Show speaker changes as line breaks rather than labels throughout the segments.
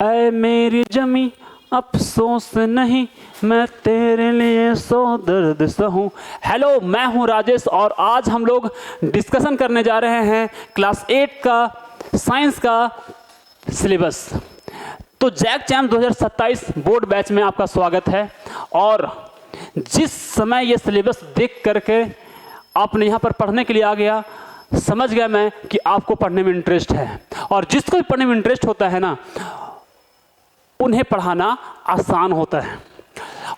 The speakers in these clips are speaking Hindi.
ऐ मेरी जमी अफसोस नहीं, मैं तेरे लिए सौ दर्द सहूं। हेलो, मैं हूं राजेश और आज हम लोग डिस्कशन करने जा रहे हैं क्लास 8 का साइंस का सिलेबस। तो जैक चैम्प 2027 बोर्ड बैच में आपका स्वागत है। और जिस समय ये सिलेबस देख करके आपने यहाँ पर पढ़ने के लिए आ गया, समझ गया मैं कि आपको पढ़ने में इंटरेस्ट है। और जिसको भी पढ़ने में इंटरेस्ट होता है ना, उन्हें पढ़ाना आसान होता है।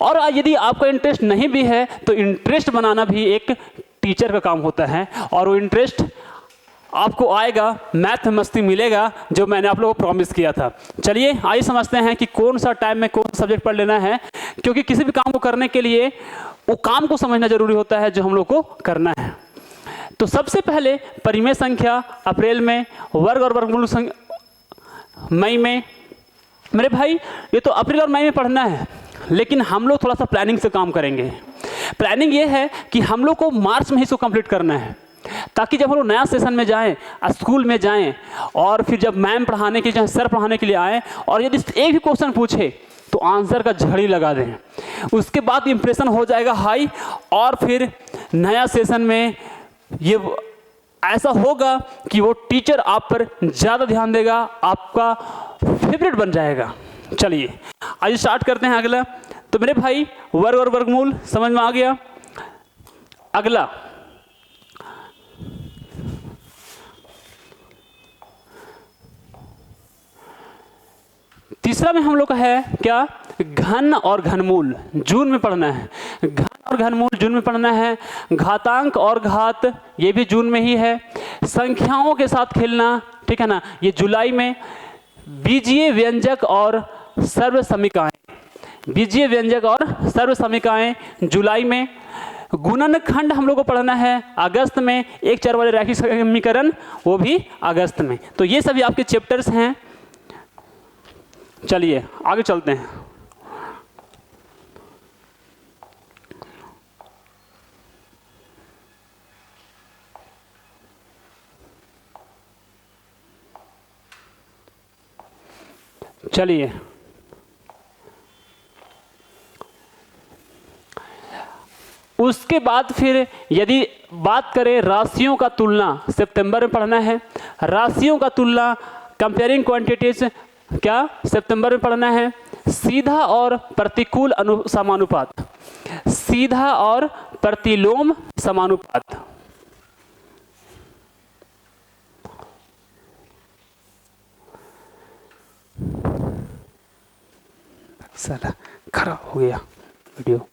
और यदि आपका इंटरेस्ट नहीं भी है तो इंटरेस्ट बनाना भी एक टीचर का काम होता है। और वो इंटरेस्ट आपको आएगा, मैथ में मस्ती मिलेगा, जो मैंने आप लोगों को प्रॉमिस किया था। चलिए आइए समझते हैं कि कौन सा टाइम में कौन सा सब्जेक्ट पढ़ लेना है, क्योंकि किसी भी काम को करने के लिए वो काम को समझना जरूरी होता है जो हम लोग को करना है। तो सबसे पहले परिमेय संख्या अप्रैल में, वर्ग और वर्गमूल मई में। मेरे भाई ये तो अप्रैल और मई में पढ़ना है, लेकिन हम लोग थोड़ा सा प्लानिंग से काम करेंगे। प्लानिंग ये है कि हम लोग को मार्च में ही इसको कंप्लीट करना है, ताकि जब हम लोग नया सेशन में जाएं, स्कूल में जाएं, और फिर जब मैम पढ़ाने के लिए, सर पढ़ाने के लिए आएँ, और यदि एक भी क्वेश्चन पूछे तो आंसर का झड़ी लगा दें। उसके बाद इंप्रेशन हो जाएगा हाई, और फिर नया सेशन में ये ऐसा होगा कि वो टीचर आप पर ज़्यादा ध्यान देगा, आपका फेवरेट बन जाएगा। चलिए आज स्टार्ट करते हैं अगला। तो मेरे भाई वर्ग और वर्गमूल समझ में आ गया। अगला तीसरा में हम लोग का है क्या, घन और घनमूल। जून में पढ़ना है। घन और घनमूल जून में पढ़ना है। घातांक और घात ये भी जून में ही है। संख्याओं के साथ खेलना, ठीक है ना, ये जुलाई में। बीजीय व्यंजक और सर्व समीकाएं, बीजीय व्यंजक और सर्व समीकाएं जुलाई में। गुणनखंड हम लोग को पढ़ना है अगस्त में। एक चर वाले रैखिक समीकरण वो भी अगस्त में। तो ये सभी आपके चैप्टर्स हैं। चलिए आगे चलते हैं। चलिए उसके बाद फिर यदि बात करें राशियों का तुलना, सितंबर में पढ़ना है। राशियों का तुलना, कंपेयरिंग क्वांटिटीज, क्या सितंबर में पढ़ना है। सीधा और प्रतिकूल समानुपात, सीधा और प्रतिलोम समानुपात। साला खराब हो गया वीडियो।